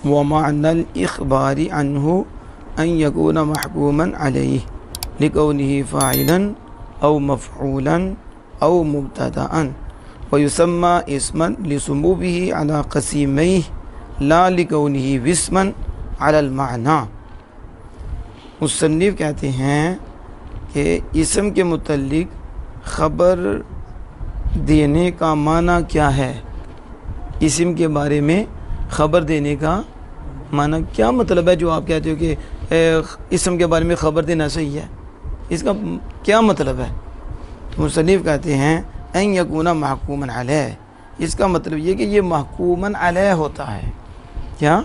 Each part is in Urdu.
ومعنى الإخبار عنه أن يكون محكوما عليه لكونه فاعلا أو مفعولا أو مبتدأ ويسمى اسما لسموه على قسيميه لا لكونه اسما على المعنى۔ مصنف کہتے ہیں کہ اسم کے متعلق خبر دینے کا معنی کیا ہے؟ اسم کے بارے میں خبر دینے کا معنی کیا مطلب ہے؟ جو آپ کہتے ہو کہ اسم کے بارے میں خبر دینا صحیح ہے، اس کا کیا مطلب ہے؟ مصنف کہتے ہیں ان یکون محکوما علیہ، اس کا مطلب یہ کہ یہ محکوما علیہ ہوتا ہے۔ کیا؟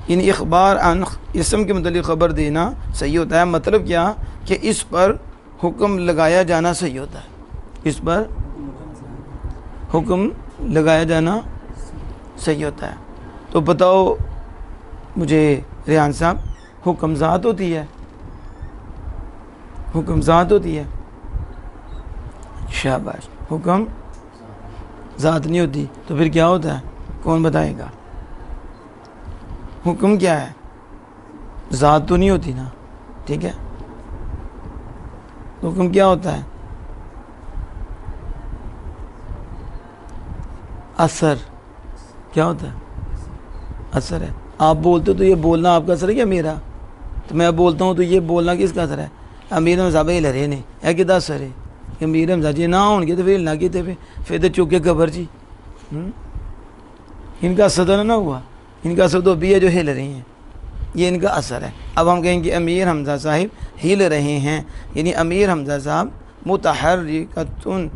ان اخبار عن اسم کے متعلق خبر دینا صحیح ہوتا ہے، مطلب کیا کہ اس پر حکم لگایا جانا صحیح ہوتا ہے، اس پر حکم لگایا جانا صحیح ہوتا ہے۔ تو بتاؤ مجھے ریحان صاحب، حکم ذات ہوتی ہے؟ حکم ذات ہوتی ہے؟ شاباش، حکم ذات نہیں ہوتی تو پھر کیا ہوتا ہے؟ کون بتائے گا؟ حکم کیا ہے؟ ذات تو نہیں ہوتی نا، ٹھیک ہے؟ حکم کیا ہوتا ہے؟ اثر۔ کیا ہوتا ہے؟ اثر ہے۔ آپ بولتے ہو تو یہ بولنا آپ کا اثر ہے کیا میرا؟ تو میں بولتا ہوں تو یہ بولنا کس کا اثر ہے؟ امیر حمزہ بھائی لڑے نے ہے کہ اثر ہے کہ امیر حمزہ جی نہ ہون گے تو پھر ہلنا کیتے پھر تو چکے قبر جی، ان کا اثر نہ ہوا، ان کا اثر تو ابھی ہے جو ہل رہی ہیں، یہ ان کا اثر ہے۔ اب ہم کہیں گے امیر حمزہ صاحب ہل رہے ہیں، یعنی امیر حمزہ صاحب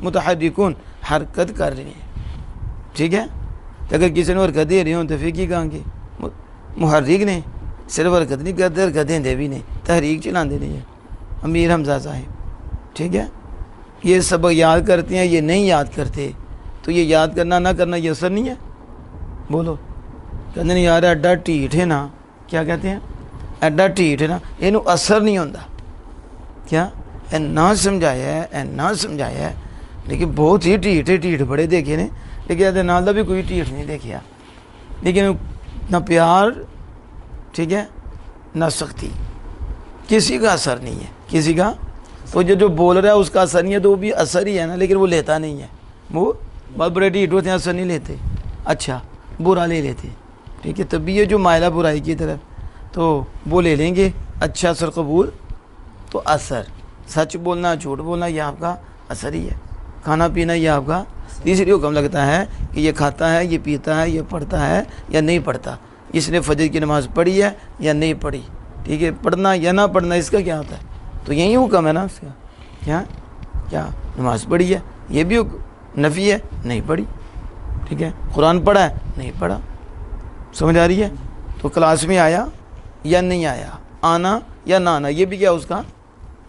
متحرکون حرکت کر رہے ہیں، ٹھیک ہے؟ اگر کسی نے حرکت دے رہے ہوں تو پھر کی کہیں گے؟ محرک نے صرف حرکت نہیں کرتے، حرکت دے بھی نہیں، تحریک چلا دے رہی ہے امیر حمزہ صاحب، ٹھیک ہے؟ یہ سبق یاد کرتے ہیں، یہ نہیں یاد کرتے، تو یہ یاد کرنا نہ کرنا یہ اثر نہیں ہے؟ بولو، کہتے نہیں یار ایڈا ٹھیٹ ہے نا، کیا کہتے ہیں؟ ایڈا ٹھیٹ ہے نا، یہ اثر نہیں ہوتا۔ کیا؟ نہ سمجھایا ہے، نہ سمجھایا ہے، لیکن بہت ہی ٹھیٹ ہے، ٹھیٹ بڑے دیکھے نے، لیکن ایسے نال بھی کوئی ٹھیٹ نہیں دیکھا، لیکن نہ پیار، ٹھیک ہے، نہ سختی، کسی کا اثر نہیں ہے، کسی کا۔ تو جو بول رہا ہے اس کا اثر نہیں ہے تو وہ بھی اثر ہی ہے نا، لیکن وہ لیتا نہیں ہے، وہ بہت بڑے ڈیٹ ہوتے ہیں اثر نہیں لیتے، اچھا برا لے لیتے، ٹھیک ہے؟ تب یہ جو مائلہ برائی کی طرف تو وہ لے لیں گے، اچھا اثر قبول، تو اثر سچ بولنا جھوٹ بولنا یہ آپ کا اثر ہی ہے، کھانا پینا یہ آپ کا تیسری حکم لگتا ہے کہ یہ کھاتا ہے، یہ پیتا ہے، یہ پڑھتا ہے یا نہیں پڑھتا، اس نے فجر کی نماز پڑھی ہے یا نہیں پڑھی، ٹھیک ہے؟ پڑھنا یا نہ پڑھنا اس کا کیا ہوتا ہے؟ تو یہی حکم ہے نا اس کا، کیا نماز پڑھی ہے، یہ بھی نفی ہے، نہیں پڑھی، ٹھیک ہے؟ قرآن پڑھا ہے، نہیں پڑھا، سمجھ آ رہی ہے؟ تو کلاس میں آیا یا نہیں آیا، آنا یا نہ آنا، یہ بھی کیا اس کا،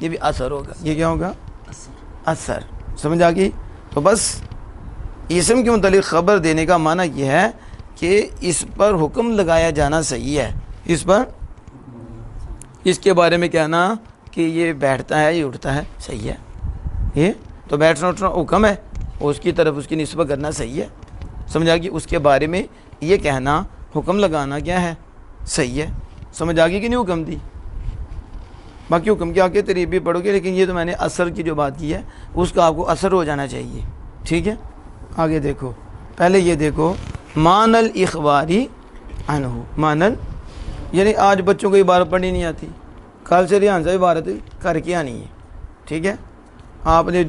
یہ بھی اثر ہوگا، یہ کیا ہوگا؟ اثر۔ سمجھ آ گئی؟ تو بس اسم کے متعلق خبر دینے کا معنی یہ ہے کہ اس پر حکم لگایا جانا صحیح ہے، اس پر، اس کے بارے میں کہنا کہ یہ بیٹھتا ہے، یہ اٹھتا ہے، صحیح ہے، یہ تو بیٹھنا اٹھنا حکم ہے، اس کی طرف اس کی نسبت کرنا صحیح ہے، سمجھ آ گئی؟ اس کے بارے میں یہ کہنا، حکم لگانا کیا ہے؟ صحیح ہے۔ سمجھ آ گئی کہ نہیں حکم دی؟ باقی حکم کے آگے تریب بھی پڑھو گے، لیکن یہ تو میں نے اثر کی جو بات کی ہے اس کا آپ کو اثر ہو جانا چاہیے، ٹھیک ہے؟ آگے دیکھو، پہلے یہ دیکھو مان الاخباری عنہ، مان یعنی آج بچوں کو عبارت پڑھنی نہیں آتی، کل سے ریحان صاحب عبارت کر کے آنی ہے، ٹھیک ہے؟ آپ نے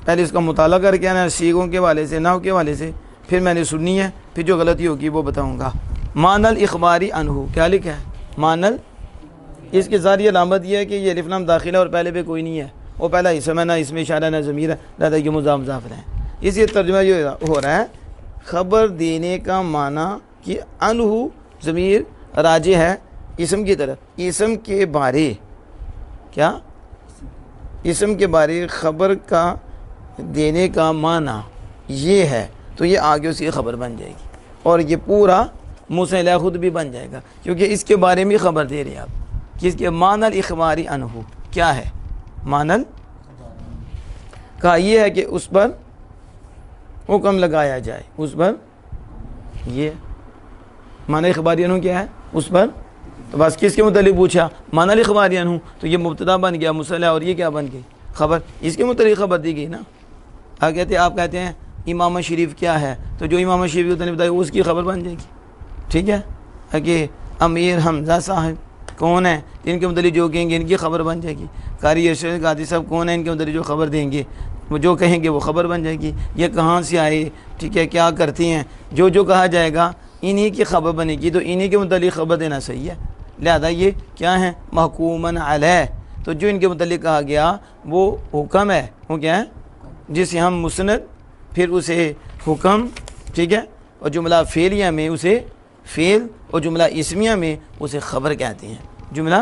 پہلے اس کا مطالعہ کر کے آنا ہے، سیغوں کے والے سے، نحو کے والے سے، پھر میں نے سننی ہے، پھر جو غلطی ہوگی وہ بتاؤں گا۔ مان الاخباری عنہ کیا لکھا ہے؟ مان اس کی ظاہری علامت یہ ہے کہ یہ الف لام داخل ہے اور پہلے پہ کوئی نہیں ہے، وہ پہلا اسم ہے، نہ اس میں اشارہ نہ ضمیر ہے، لہذا یہ مضاف مضاف ہے۔ اس لیے ترجمہ یہ ہو رہا ہے خبر دینے کا معنی کہ عنہ ضمیر راجع ہے اسم کی طرف، اسم کے بارے، کیا؟ اسم کے بارے خبر کا دینے کا معنی یہ ہے، تو یہ آگے اس کی خبر بن جائے گی، اور یہ پورا مسئلہ خود بھی بن جائے گا، کیونکہ اس کے بارے میں خبر دے رہے ہیں آپ، کس کے؟ مان الاخباری عنہ کیا ہے؟ مان کا یہ ہے کہ اس پر حکم لگایا جائے، اس پر یہ معنی اخباری عنہ کیا ہے اس پر، تو بس کس کے متعلق پوچھا، معنی اخباری عنہ، تو یہ مبتدا بن گیا مصطلح، اور یہ کیا بن گئی خبر، اس کے متعلق خبر دی گئی نا۔ آپ کہتے ہیں امام شریف کیا ہے، تو جو امام شریف کے متعلق بتائے اس کی خبر بن جائے گی، ٹھیک ہے، کہ امیر حمزہ صاحب کون ہے، ان کے متعلق جو کہیں گے ان کی خبر بن جائے گی۔ قاری ارشد قادری صاحب کون ہیں، ان کے متعلق جو خبر دیں گے، وہ جو کہیں گے وہ خبر بن جائے گی۔ یہ کہاں سے آئے، ٹھیک ہے، کیا کرتی ہیں، جو کہا جائے گا انہی کی خبر بنے گی، تو انہی کے متعلق خبر دینا صحیح ہے۔ لہذا یہ کیا ہیں، محکومن علیہ، تو جو ان کے متعلق کہا گیا وہ حکم ہے، وہ کیا ہے، جسے ہم مسند پھر اسے حکم، ٹھیک ہے، اور جملہ فعلیہ میں اسے فعل، اور جملہ اسمیہ میں اسے خبر کہتے ہیں۔ جملہ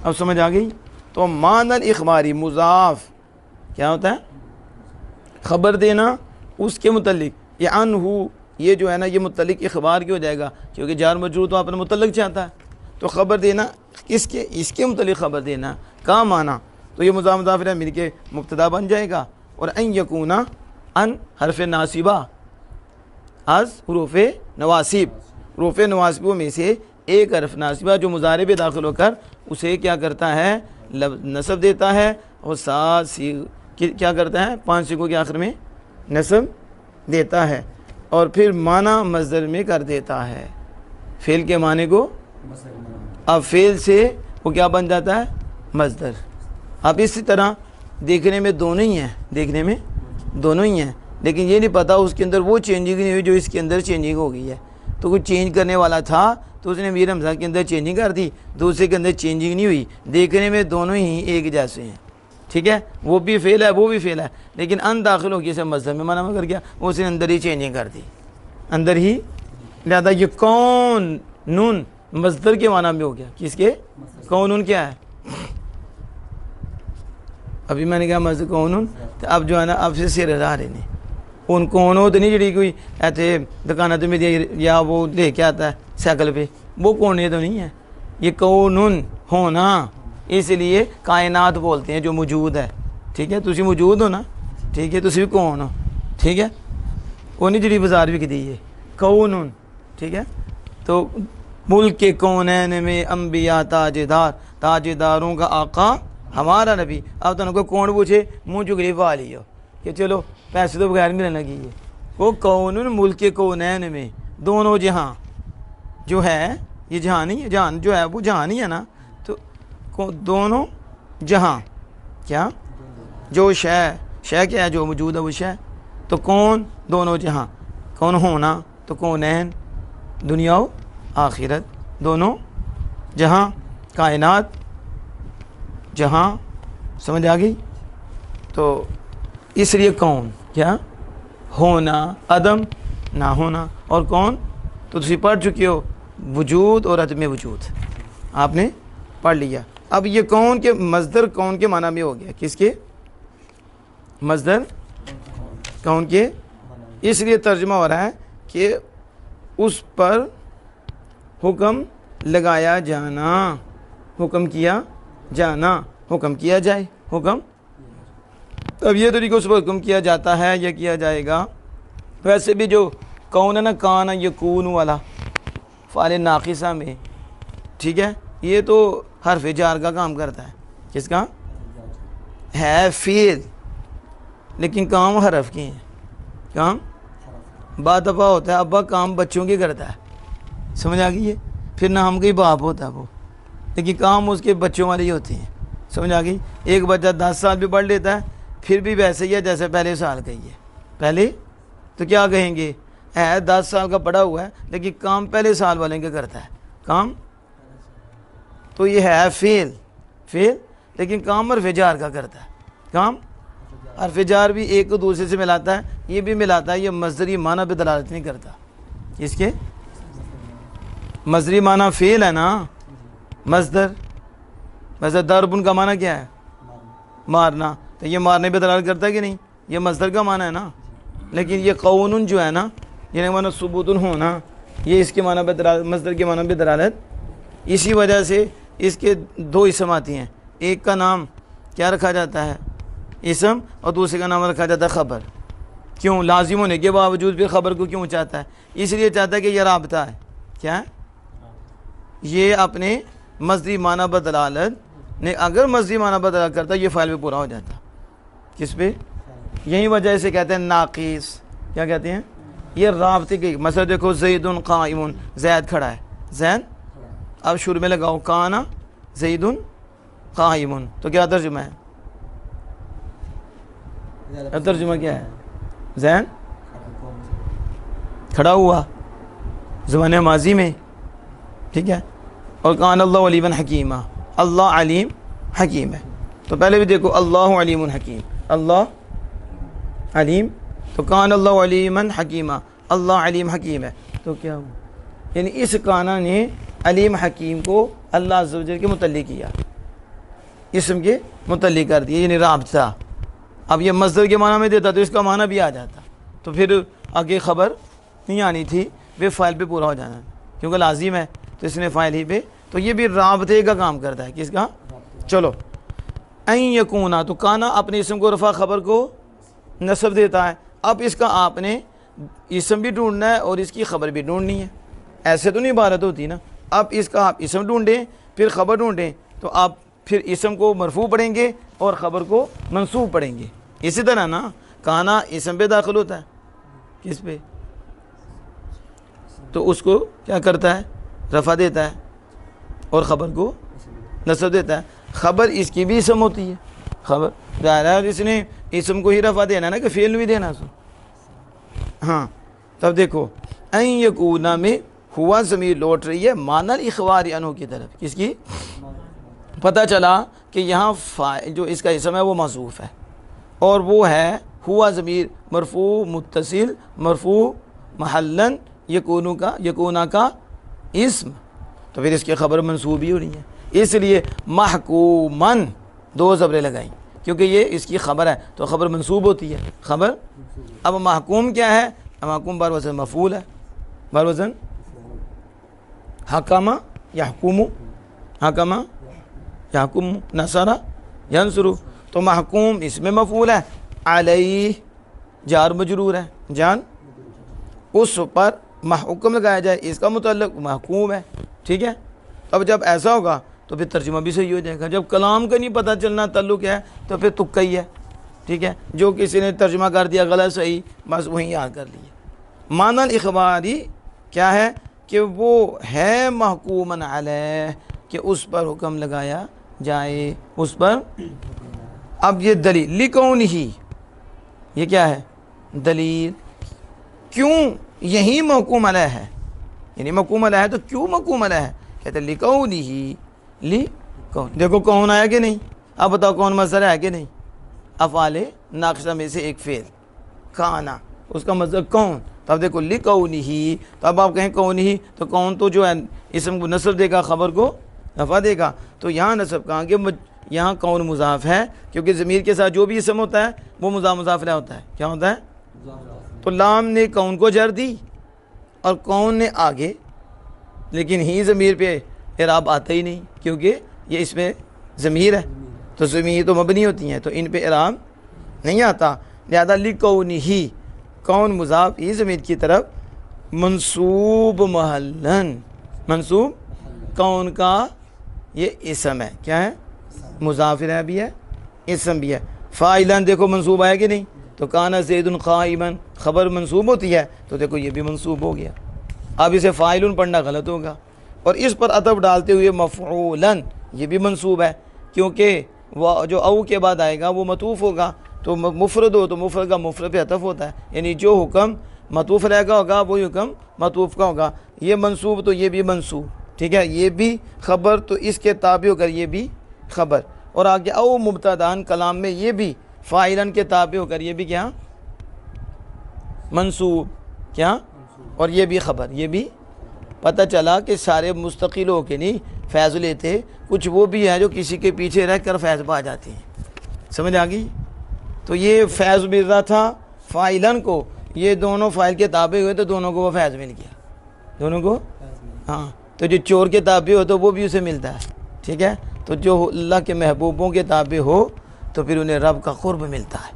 اب سمجھ آ گئی؟ تو معنی الاخباری مضاف کیا ہوتا ہے، خبر دینا اس کے متعلق، یہ عنہ، یہ جو ہے نا یہ متعلق اخبار کی ہو جائے گا، کیونکہ جار مجرور تو اپنا متعلق چاہتا ہے، تو خبر دینا کس کے، اس کے متعلق خبر دینا کا معنی، تو یہ مضاف مضاف الیہ مل کے مبتدا بن جائے گا، اور ان یکونا، ان حرف ناصبہ از حروف نواسب، حروف نواسبوں میں سے ایک حرف ناصبہ جو مضارع میں داخل ہو کر اسے کیا کرتا ہے، نصب دیتا ہے، اور ساتھ کیا کرتا ہے، 5 سیغوں کے آخر میں نصب دیتا ہے، اور پھر معنی مصدر میں کر دیتا ہے، فعل کے معنی کو، اب فعل سے وہ کیا بن جاتا ہے، مصدر۔ اب اسی طرح دیکھنے میں دونوں ہی ہیں، دیکھنے میں دونوں ہی ہیں، لیکن یہ نہیں پتا اس کے اندر وہ چینجنگ نہیں ہوئی جو اس کے اندر چینجنگ ہو گئی ہے، تو کوئی چینج کرنے والا تھا تو اس نے امیر حمزہ کے اندر چینجنگ کر دی، دوسرے کے اندر چینجنگ نہیں ہوئی، دیکھنے میں دونوں ہی ایک جیسے ہیں، ٹھیک ہے، وہ بھی فعل ہے وہ بھی فعل ہے، لیکن ان داخل ہو کے اسے مصدر میں معنی کر گیا، وہ اس نے اندر ہی چینجنگ کر دی، اندر ہی، لہذا یہ کون نون مصدر کے معنی میں ہو گیا، کس کے، کون کیا ہے، ابھی میں نے کہا مصدر کون، تو اب جو ہے نا اب سے سر راہ رہے ہیں ان کونوں تو نہیں جڑی کوئی ایسے دکانات میں یا وہ لے کے آتا ہے سائیکل پہ، وہ کونے تو نہیں ہے، یہ کون ہونا، اس لیے کائنات بولتے ہیں جو موجود ہے، ٹھیک ہے، تسی موجود ہو نا، ٹھیک ہے، تسی بھی کون ہو، ٹھیک ہے، وہ نہیں جڑی بازار بھی کدی ہے کون، ٹھیک ہے، تو ملک کے کونین میں انبیاء تاجداروں کا آقا ہمارا نبی۔ اب تو کوئی کون پوچھے منہ چگلی پا لی ہو کہ چلو پیسے تو بغیر ملنے لگی ہے، وہ کون ملک کے کونین میں، دونوں جہاں جو ہے، یہ جہاں نہیں ہے، جہان جو ہے وہ جہاں نہیں ہے نا، تو دونوں جہاں کیا، جو شے کیا ہے جو موجود ہے وہ شے، تو کون دونوں جہاں، کون ہونا تو کونین دنیا و آخرت، دونوں جہاں، کائنات جہاں، سمجھ آ گئی؟ تو اس لیے کون کیا، ہونا، عدم نہ ہونا، اور کون تو تسی پڑھ چکے ہو، وجود اور عدم وجود آپ نے پڑھ لیا۔ اب یہ کون کے مصدر کون کے معنی میں ہو گیا، کس کے، مصدر کون کے، اس لیے ترجمہ ہو رہا ہے کہ اس پر حکم لگایا جانا، حکم کیا جانا، حکم کیا جائے، حکم، اب یہ طریقہ اس پر حکم کیا جاتا ہے یا کیا جائے گا۔ ویسے بھی جو کون ہے نا، کان یکون والا فعل ناقصہ میں، ٹھیک ہے، یہ تو حرف جار کا کام کرتا ہے، کس کا ہے، فعل، لیکن کام حرف کی ہیں، کام بعض دفعہ ہوتا ہے ابا کام بچوں کی کرتا ہے، سمجھ آ گئی ہے، پھر نہ ہم کوئی باپ ہوتا ہے وہ، لیکن کام اس کے بچوں والے ہی ہوتے ہیں، سمجھ آ گئی۔ ایک بچہ 10 سال بھی پڑھ لیتا ہے پھر بھی ویسے ہی ہے جیسے پہلے سال کا ہی ہے، پہلے تو کیا کہیں گے، ہے 10 سال کا پڑھا ہوا ہے لیکن کام پہلے سال والے کے کرتا ہے، کام، تو یہ ہے فعل، لیکن کام حرف جار کا کرتا ہے، کام حرف جار بھی ایک کو دوسرے سے ملاتا ہے، یہ بھی ملاتا ہے، یہ مصدری معنی پہ دلالت نہیں کرتا، اس کے مصدری معنی فعل ہے نا، مصدر ضرب کا معنی کیا ہے، مارنا، تو یہ مارنے پہ دلالت کرتا ہے کہ نہیں، یہ مصدر کا معنی ہے نا، لیکن یہ قون جو ہے نا، یہ معنی ثبوت ہونا، یہ اس کے معنی پہ دلالت، مصدر کے معنی پہ دلالت، اسی وجہ سے اس کے 2 اسم آتی ہیں، ایک کا نام کیا رکھا جاتا ہے، اسم، اور دوسرے کا نام رکھا جاتا ہے خبر، کیوں لازم ہونے کے باوجود پھر خبر کو کیوں چاہتا ہے؟ اس لیے چاہتا ہے کہ یہ رابطہ ہے. کیا ہے؟ یہ اپنے مصدری معنی بدلالت نے اگر مصدری معنی بدلالت کرتا یہ فعل پہ پورا ہو جاتا. کس پہ؟ یہی وجہ سے کہتے ہیں ناقص. کیا کہتے ہیں؟ یہ رابطے کی. مثلا دیکھو زید قائم، زید کھڑا ہے. زید اب شروع میں لگاؤ کانا زید قائم، تو کیا ترجمہ ہے؟ ترجمہ کیا ہے؟ زید کھڑا ہوا زمانہ ماضی میں. ٹھیک ہے. اور کان اللہ علیما حکیمہ، اللہ علیم حکیم ہے. تو پہلے بھی دیکھو اللہ علیم حکیم، اللہ علیم، تو کان اللہ علیما حکیمہ، اللہ علیم حکیم ہے. تو کیا ہوا؟ یعنی اس کانا نے علیم حکیم کو اللہ عز و جل کے متعلق کیا، اسم کے متعلق کر دیا، یعنی رابطہ. اب یہ مصدر کے معنی میں دیتا تو اس کا معنی بھی آ جاتا، تو پھر آگے خبر نہیں آنی تھی، وہ فائل پہ پورا ہو جانا کیونکہ لازم ہے، تو اس نے فائل ہی پہ. تو یہ بھی رابطے کا کام کرتا ہے. کس کا؟ چلو این یکونا، تو کانا اپنے اسم کو رفع خبر کو نصب دیتا ہے. اب اس کا آپ نے اسم بھی ڈھونڈنا ہے اور اس کی خبر بھی ڈھونڈنی ہے. ایسے تو نہیں عبارت ہوتی نا. اب اس کا آپ اسم ڈھونڈیں پھر خبر ڈھونڈیں، تو آپ پھر اسم کو مرفوع پڑھیں گے اور خبر کو منصوب پڑھیں گے. اسی طرح نا کانا اسم پہ داخل ہوتا ہے. کس پہ؟ تو اس کو کیا کرتا ہے؟ رفع دیتا ہے اور خبر کو نصب دیتا ہے. خبر اس کی بھی اسم ہوتی ہے. خبر ظاہر ہے اس نے اسم کو ہی رفع دینا نا کہ فعل بھی دینا سو. ہاں تب دیکھو این یکونا میں ہوا ضمیر لوٹ رہی ہے معنی الاخبار عنہ کی طرف. کس کی؟ پتہ چلا کہ یہاں جو اس کا اسم ہے وہ محذوف ہے اور وہ ہے ہوا ضمیر مرفوع متصل مرفوع محلن یکونا کا اسم، تو پھر اس کی خبر منصوب ہی ہو رہی ہے. اس لیے محکومن دو زبریں لگائیں کیونکہ یہ اس کی خبر ہے تو خبر منصوب ہوتی ہے. خبر اب محکوم کیا ہے؟ محکوم بر وزن مفعول ہے، بر وزن حکمہ یحکم، حکمہ یحکم، نصر ینصر. تو محکوم اس میں مفعول ہے، علیہ جار مجرور ہے، جان اس پر محکم لگایا جائے، اس کا متعلق محکوم ہے. ٹھیک ہے. اب جب ایسا ہوگا تو پھر ترجمہ بھی صحیح ہو جائے گا. جب کلام کا نہیں پتہ چلنا تعلق ہے تو پھر تکا ہی ہے. ٹھیک ہے. جو کسی نے ترجمہ کر دیا غلط صحیح بس وہیں یاد کر لیا. معنی الاخباری کیا ہے؟ کہ وہ ہے محکومن علیہ، کہ اس پر حکم لگایا جائے، اس پر. اب یہ دلیل لکونہ، یہ کیا ہے؟ دلیل. کیوں یہی محکوم علیہ ہے؟ یعنی محکوم علیہ ہے تو کیوں محکوم علیہ ہے؟ کہتے ہیں لکونہ، لکون. دیکھو کون آیا کہ نہیں؟ اب بتاؤ کون مصدر ہے کہ نہیں؟ افعال ناقصہ میں سے ایک فعل کانا، اس کا مصدر کون. تو اب دیکھو لکونہ، تو اب آپ کہیں کونہ تو کون تو جو ہے اسم کو نصب دے گا خبر کو رفع دے گا. تو یہاں نصب کہاں کہ یہاں کون مضاف ہے کیونکہ ضمیر کے ساتھ جو بھی اسم ہوتا ہے وہ مضاف مضاف الیہ ہوتا ہے. کیا ہوتا ہے؟ تو لام نے کون کو جر دی اور کون نے آگے، لیکن ہی ضمیر پہ اعراب آتا ہی نہیں کیونکہ یہ اس میں ضمیر ہے، تو ضمیر تو مبنی ہوتی ہیں تو ان پہ اعراب نہیں آتا. لہذا لکونہ، کون مضاف ہی ضمیر کی طرف منصوب محلن، منصوب کون کا یہ اسم ہے. کیا ہے؟ مضاف الیہ بھی ہے اسم بھی ہے. فاعلن دیکھو منصوب آیا کہ نہیں؟ تو کانا زید قائما خبر منصوب ہوتی ہے تو دیکھو یہ بھی منصوب ہو گیا. اب اسے فاعلن پڑھنا غلط ہوگا اور اس پر عطف ڈالتے ہوئے مفعولن یہ بھی منصوب ہے کیونکہ وہ جو او کے بعد آئے گا وہ مطوف ہوگا. تو مفرد ہو تو مفرد کا مفرد پہ عطف ہوتا ہے، یعنی جو حکم مطوف علیہ کا ہوگا وہی حکم مطوف کا ہوگا. یہ منصوب تو یہ بھی منصوب. ٹھیک ہے. یہ بھی خبر تو اس کے تابع ہو کر یہ بھی خبر، اور آگے او مبتدان کلام میں یہ بھی فاعلن کے تابع ہو کر یہ بھی کیا منصوب، کیا اور یہ بھی خبر. یہ بھی پتہ چلا کہ سارے مستقل ہو کے نہیں فیض لیتے، کچھ وہ بھی ہیں جو کسی کے پیچھے رہ کر فیض پا جاتے ہیں. سمجھ آ گئی؟ تو یہ فیض مل رہا تھا فاعلن کو، یہ دونوں فاعل کے تابع ہوئے تو دونوں کو وہ فیض مل گیا، دونوں کو. ہاں تو جو چور کے تابع ہو تو وہ بھی اسے ملتا ہے. ٹھیک ہے. تو جو اللہ کے محبوبوں کے تابع ہو تو پھر انہیں رب کا قرب ملتا ہے.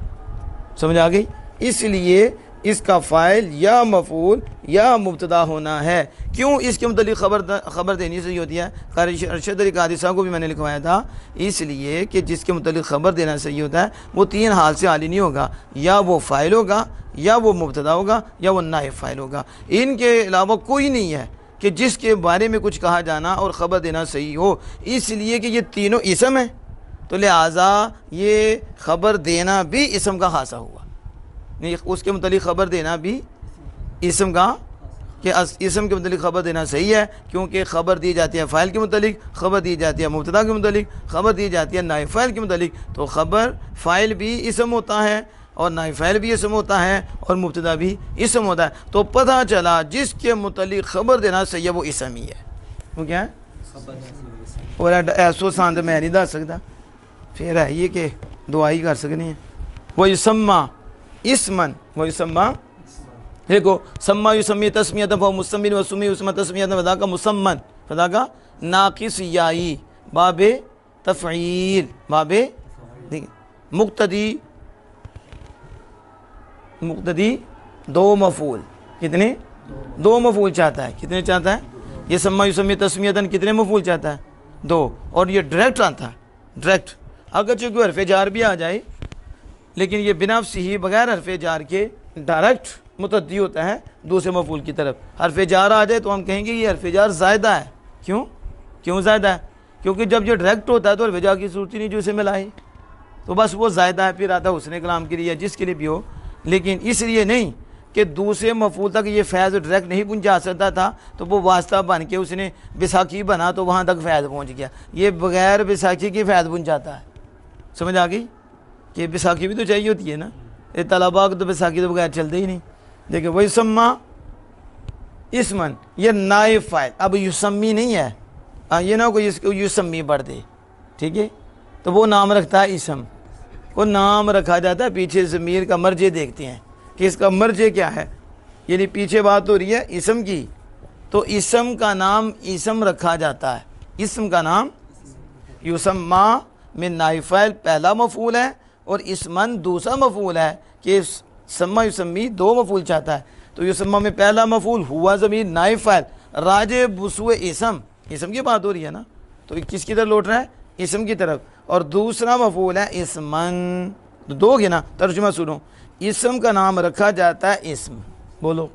سمجھ آ گئی؟ اس لیے اس کا فاعل یا مفعول یا مبتدا ہونا ہے۔ کیوں اس کے متعلق خبر دینی صحیح ہوتی ہے؟ قاری ارشد علی قادری صاحب کو بھی میں نے لکھوایا تھا، اس لیے کہ جس کے متعلق خبر دینا صحیح ہوتا ہے وہ تین حال سے عالی نہیں ہوگا، یا وہ فاعل ہوگا، یا وہ مبتدا ہوگا، یا وہ نائب فاعل ہوگا۔ ان کے علاوہ کوئی نہیں ہے کہ جس کے بارے میں کچھ کہا جانا اور خبر دینا صحیح ہو، اس لیے کہ یہ تینوں اسم ہیں، تو لہٰذا یہ خبر دینا بھی اسم کا خاصہ ہوا، اس کے متعلق خبر دینا بھی اسم کا، کہ اسم کے متعلق خبر دینا صحیح ہے، کیونکہ خبر دی جاتی ہے فاعل کے متعلق، خبر دی جاتی ہے مبتدا کے متعلق، خبر دی جاتی ہے نائب فاعل کے متعلق، تو خبر فاعل بھی اسم ہوتا ہے اور نائب فاعل بھی اسم ہوتا ہے اور مبتدا بھی اسم ہوتا ہے، تو پتہ چلا جس کے متعلق خبر دینا صحیح ہے وہ اسم ہی ہے۔ وہ کیا ہے؟ اور ایسو ساندھ میں نہیں دس سکتا، پھر ہے یہ کہ دعائی کر سکنے ہیں۔ وہ یسمّا اسمن، وہ یسمّا، دیکھو سما یسمی تسمیۃ فہو مسمن و سمی یسمى تسمیۃ فذا کا مسمن، فذا کا ناقص یائی، باب تفعیل، باب مقتدی دو مفعول، کتنے؟ دو مفعول چاہتا ہے، کتنے چاہتا ہے؟ یہ سما یسمی تسمیۃ کتنے مفعول چاہتا ہے؟ دو، اور یہ ڈائریکٹ آتا ہے، ڈائریکٹ، اگرچہ کوئی حرف جار بھی آ جائے لیکن یہ بنفسہ ہی بغیر حرف جار کے ڈائریکٹ متعدی ہوتا ہے دوسرے مفعول کی طرف۔ حرف جار آ جائے تو ہم کہیں گے یہ حرف جار زائدہ ہے۔ کیوں زائدہ ہے؟ کیونکہ جب یہ ڈائریکٹ ہوتا ہے تو حرف جار کی صورت ہی نہیں جو اسے ملائے، تو بس وہ زائدہ ہے، پھر آتا ہے حسن کلام کے لیے جس کے لیے بھی ہو، لیکن اس لیے نہیں کہ دوسرے مفعول تک یہ فیض ڈائریکٹ نہیں پہنچا سکتا تھا، تو وہ واسطہ بن کے اس نے بیساکھی بنا تو وہاں تک فیض پہنچ گیا۔ یہ بغیر بیساکھی کی فیض پہنچاتا ہے، سمجھ آ گئی؟ کہ بیساکھی بھی تو چاہیے ہوتی ہے نا، یہ طلباء کو تو بیساکھی تو بغیر چلتے ہی نہیں۔ دیکھیں وہ یسمّا اسمن، یہ نائب فاعل، اب یسمی نہیں ہے، یہ نہ کوئی اس کو یسمی پڑھ دے، ٹھیک ہے؟ تو وہ نام رکھتا ہے اسم، وہ نام رکھا جاتا ہے، پیچھے ضمیر کا مرجع دیکھتے ہیں کہ اس کا مرجع کیا ہے، یعنی پیچھے بات ہو رہی ہے اسم کی، تو اسم کا نام اسم رکھا جاتا ہے، اسم کا نام یسمّا من نائب فاعل پہلا مفعول ہے اور اسمن دوسرا مفعول ہے، کہ سما یسمی دو مفعول چاہتا ہے، تو یسمّا میں پہلا مفعول ہوا ضمیر نائب فاعل راجع بسوء اسم کی بات ہو رہی ہے نا، تو کس کی طرف لوٹ رہا ہے؟ اسم کی طرف، اور دوسرا مفعول ہے اسمن، تو دو گے نا، ترجمہ سنو، اسم کا نام رکھا جاتا ہے اسم، بولو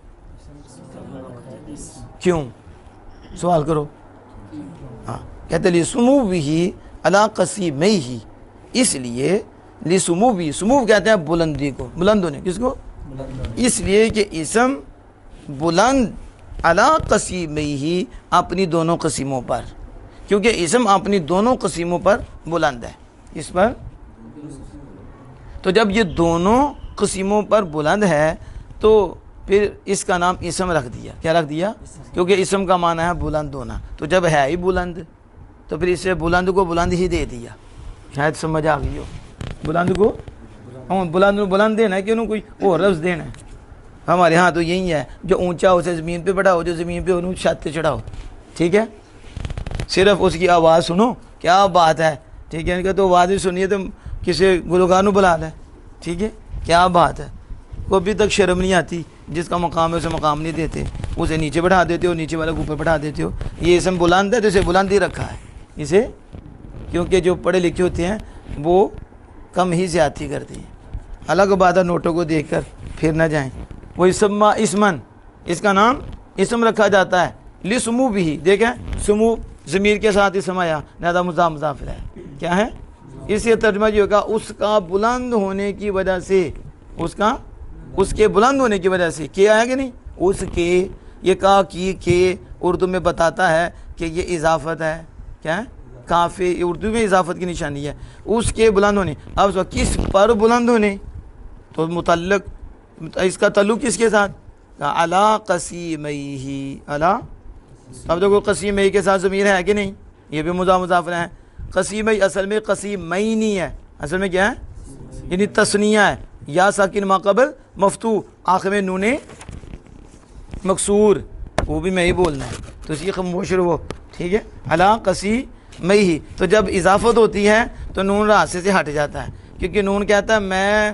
کیوں؟ سوال کرو۔ ہاں کہتے ہیں لسمو بھی علی قصیمیہ، اس لیے لسمو بھی، سمو کہتے ہیں بلندی کو، بلند ہونے، کس کو؟ اس لیے کہ اسم بلند علی قصیمیہ اپنی دونوں قسموں پر، کیونکہ اسم اپنی دونوں قسموں پر بلند ہے، اس پر، تو جب یہ دونوں قسموں پر بلند ہے تو پھر اس کا نام اسم رکھ دیا، کیا رکھ دیا؟ کیونکہ اسم کا معنی ہے بلند ہونا، تو جب ہے ہی بلند تو پھر اسے بلند کو بلند ہی دے دیا، شاید سمجھ آ گئی ہو، بلند کو بلند دینا ہے کہ انہوں کوئی اور لفظ دینا ہے، ہمارے ہاں تو یہی ہے، جو اونچا اسے زمین پہ بڑھاؤ، جو زمین پہ انہوں چھت پہ چڑھاؤ، ٹھیک ہے؟ صرف اس کی آواز سنو، کیا بات ہے، ٹھیک ہے؟ ان کا تو آواز ہی سنیے تو کسی گلوکار نو بلا لے، ٹھیک ہے؟ کیا بات ہے، کو ابھی تک شرم نہیں آتی، جس کا مقام ہے اسے مقام نہیں دیتے، اسے نیچے بڑھا دیتے ہو، نیچے والے کو اوپر بڑھا دیتے ہو، یہ اسم بلند ہے تو اسے بلند ہی رکھا ہے اسے، کیونکہ جو پڑھے لکھے ہوتے ہیں وہ کم ہی زیادتی کرتے ہیں، الگ بات ہے نوٹوں کو دیکھ کر پھر نہ جائیں۔ وہ یسمّا اسمن، اس کا نام اسم رکھا جاتا ہے، لسمو بھی، دیکھیں سمو ضمیر کے ساتھ اسم آیا، لہذا مضاف مضاف ہے، کیا ہے؟ اس لیے ترجمہ یہ ہوگا اس کا بلند ہونے کی وجہ سے، اس کے بلند ہونے کی وجہ سے، کیا ہے کہ نہیں؟ اس کے، یہ کا کی کے اردو میں بتاتا ہے کہ یہ اضافت ہے، کیا ہے؟ کافی اردو میں اضافت کی نشانی ہے، اس کے بلند ہونے، اب اس وقت کس پر بلند ہونے، تو متعلق اس کا تعلق کس کے ساتھ؟ علی قصیمیہ، علی، اب دیکھو قصیمیہ کے ساتھ ضمیر ہے کہ نہیں؟ یہ بھی مضاف مضاف ہے، قصیمیہ اصل میں قصیمینی ہے، اصل میں کیا ہے؟ یعنی تثنیہ ہے، یا ساکن ما قبل مفتوح، آخر میں نون مکسور، وہ بھی میں ہی بولنا ہے تو اسی خاموش رہو، ٹھیک ہے؟ علی قصیمیہ، تو جب اضافت ہوتی ہے تو نون راستے سے ہٹ جاتا ہے، کیونکہ نون کہتا ہے میں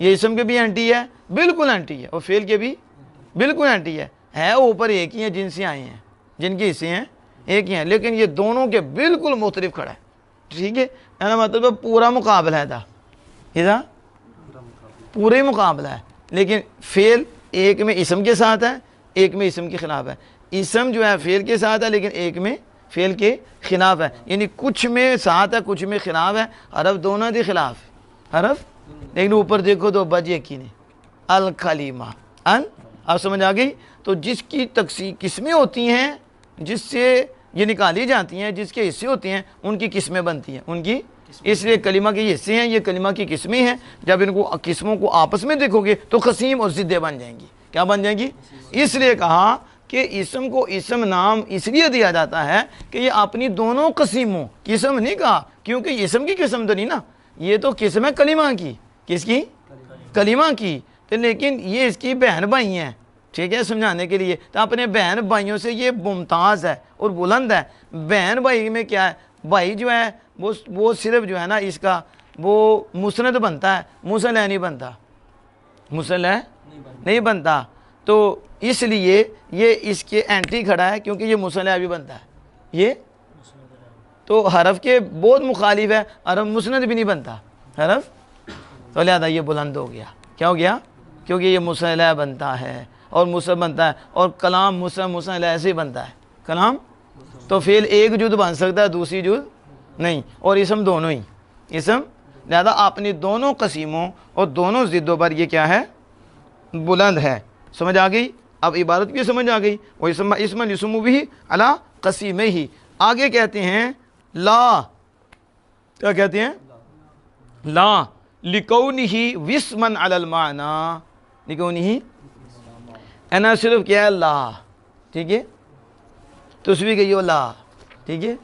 یہ اسم کے بھی اینٹی ہے، بالکل اینٹی ہے، اور فعل کے بھی بالکل اینٹی ہے اوپر ایک ہی ہیں جن سے آئے ہیں، جن کے حصے ہیں ایک ہی ہیں، لیکن یہ دونوں کے بالکل مختلف کھڑا ہے، ٹھیک ہے نا، مطلب پورا مقابلہ ہے تھا، یہ پورا ہی مقابلہ ہے، لیکن فعل ایک میں اسم کے ساتھ ہے، ایک میں اسم کے خلاف ہے، اسم جو ہے فعل کے ساتھ ہے لیکن ایک میں فعل کے خلاف ہے، یعنی کچھ میں ساتھ ہے کچھ میں خلاف ہے، حرف دونوں کے خلاف ہے حرف، لیکن اوپر دیکھو تو بج ایک ہی نے، الکلیمہ ان، آپ سمجھ آ گئی؟ تو جس کی قسمیں ہوتی ہیں، جس سے یہ نکالی جاتی ہیں، جس کے حصے ہوتے ہیں، ان کی قسمیں بنتی ہیں، ان کی، اس لیے کلمہ کے یہ حصے ہیں، یہ کلمہ کی قسمیں ہیں، جب ان کو قسموں کو آپس میں دیکھو گے تو قسیم اور ضدیں بن جائیں گی، کیا بن جائیں گی؟ اس لیے کہا کہ اسم کو اسم نام اس لیے دیا جاتا ہے کہ یہ اپنی دونوں قسموں، قسم نہیں کہا کیونکہ اسم کی قسم تو نہیں نا، یہ تو قسم ہے کلمہ کی، کس کی؟ کلمہ کی، تو لیکن یہ اس کی بہن بھائی ہیں، ٹھیک ہے، سمجھانے کے لیے، تو اپنے بہن بھائیوں سے یہ ممتاز ہے اور بلند ہے۔ بہن بھائی میں کیا ہے، بھائی جو ہے وہ صرف جو ہے نا اس کا وہ مسند بنتا ہے، مسلح نہیں بنتا، مسلح نہیں بنتا، تو اس لیے یہ اس کے اینٹی کھڑا ہے کیونکہ یہ مسلح بھی بنتا ہے، یہ تو حرف کے بہت مخالف ہے، حرف مسند بھی نہیں بنتا حرف، تو لہذا یہ بلند ہو گیا، کیا ہو گیا؟ کیونکہ یہ مسلح بنتا ہے اور مسلح بنتا ہے، اور کلام مسلح ایسے ہی بنتا ہے، کلام تو فعل ایک جد بن سکتا ہے دوسری جد نہیں، اور اسم دونوں ہی، اسم، لہذا اپنی دونوں قسیموں اور دونوں ضدوں پر یہ کیا ہے؟ بلند ہے۔ سمجھ آ گئی؟ اب عبارت کی سمجھ آ گئی، وہ اسم الاسم بھی علی قسیمہ ہی۔ آگے کہتے ہیں لا، کیا کہتے ہیں؟ لا لکونہ وسمن علی المعنی، لکونہ اینا صرف کیا ہے؟ لا، ٹھیک ہے، تسبیح کہیو لا، ٹھیک ہے،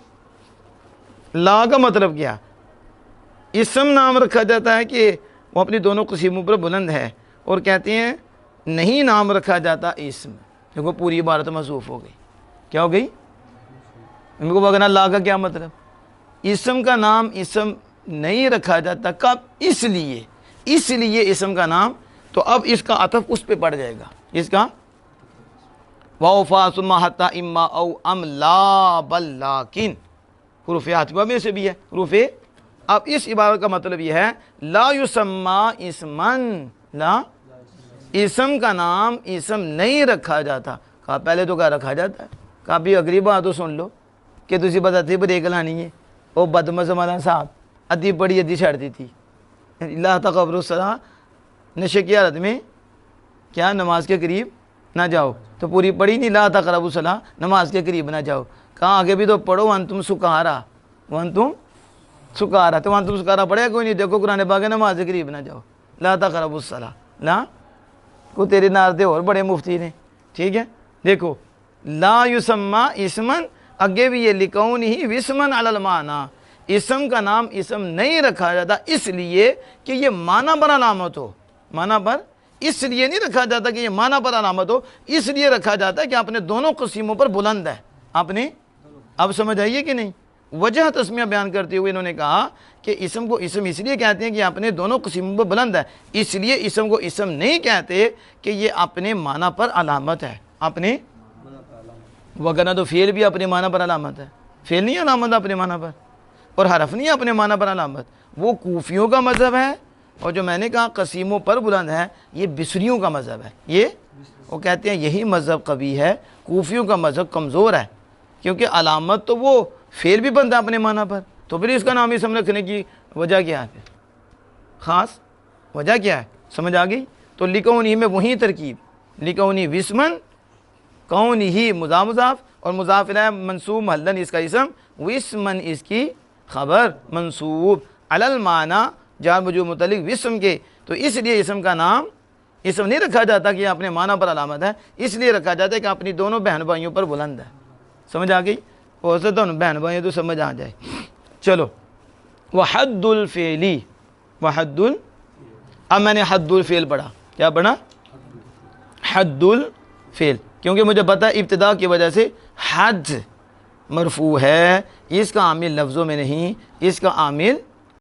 لا کا مطلب کیا؟ اسم نام رکھا جاتا ہے کہ وہ اپنی دونوں قسموں پر بلند ہے، اور کہتے ہیں نہیں نام رکھا جاتا اسم، دیکھو پوری عبارت محذوف ہو گئی، کیا ہو گئی؟ ان کو بگنا لا کا کیا مطلب؟ اسم کا نام اسم نہیں رکھا جاتا، کب؟ اس لیے اسم کا نام، تو اب اس کا عطف اس پہ پڑ جائے گا، اس کا وَأَوْفَا ثُمَّ حَتَّى إِمَّا أَوْ أَمْ لَا بَلْ لَكِنْ، حروف عاطفہ میں سے بھی ہے، حروف۔ اب اس عبارت کا مطلب یہ ہے لا یسمى اسمن، لا اسم کا نام اسم نہیں رکھا جاتا، کہا پہلے تو کہا رکھا جاتا ہے، کہا بھی اگلی بات تو سن لو کہ تسی بتاتی بریک لانی ہے، وہ بدمزہ مولانا صاحب ادھی بڑی ادھی چھڑ دی تھی، اللہ تقبر الصلاۃ، نشے کی حالت میں کیا نماز کے قریب نہ جاؤ، تو پوری پڑھی نہیں لا تقربوا الصلاۃ، نماز کے قریب نہ جاؤ، کہاں آگے بھی تو پڑھو وانتم سکارا، وانتم سکارا، تو وانتم سکارا پڑھے کوئی نہیں، دیکھو قرآن پاک ہے نماز کے قریب نہ جاؤ، لا تقربوا الصلاۃ، لا کو تیرے ناردے اور بڑے مفتی نے، ٹھیک ہے، دیکھو لا یسمى اسمن، اگے بھی یہ لکونہ وسمن علی المعنی، اسم کا نام اسم نہیں رکھا جاتا اس لیے کہ یہ معنی پر علامت ہو، معنی پر، اس لیے نہیں رکھا جاتا کہ یہ معنی پر علامت ہو، اس لیے رکھا جاتا ہے کہ اپنے دونوں قسموں پر بلند ہے، آپ نے اب سمجھ آئیے کہ نہیں؟ وجہ تسمیہ بیان کرتے ہوئے انہوں نے کہا کہ اسم کو اسم اس لیے کہتے ہیں کہ اپنے دونوں قسموں پر بلند ہے، اس لیے اسم کو اسم نہیں کہتے کہ یہ اپنے معنی پر علامت ہے، اپنے، وگرنہ تو فعل بھی اپنے معنی پر علامت ہے، فعل نہیں علامت اپنے معنی پر، اور حرف نہیں اپنے معنی پر علامت، وہ کوفیوں کا مذہب ہے، اور جو میں نے کہا قسیموں پر بلند ہے یہ بصریوں کا مذہب ہے، یہ وہ کہتے ہیں یہی مذہب قوی ہے، کوفیوں کا مذہب کمزور ہے، کیونکہ علامت تو وہ فعل بھی بنتا ہے اپنے معنی پر، تو پھر اس کا نام اسم رکھنے کی وجہ کیا ہے؟ پھر خاص وجہ کیا ہے؟ سمجھ آ گئی؟ تو لکونہ میں وہی ترکیب، لکونہ وسمن، کونہ مضاف مضاف، اور مضاف الیہ منصوب محلن اس کا اسم، وسمن اس کی خبر منصوب، علی المعنی جار مجرور متعلق وسم کے، تو اس لیے اسم کا نام اسم نہیں رکھا جاتا کہ یہ اپنے معنی پر علامت ہے، اس لیے رکھا جاتا ہے کہ اپنی دونوں بہن بھائیوں پر بلند ہے۔ سمجھ آ گئی؟ ہو سکتا ہے بہن بھائیوں تو سمجھ آ جائے۔ چلو وحد الفعلی، اب میں نے حد الفعل پڑھا، کیا پڑھا؟ حد الفعل، کیونکہ مجھے پتا ہے ابتدا کی وجہ سے حد مرفوع ہے، اس کا عامل لفظوں میں نہیں، اس کا عامل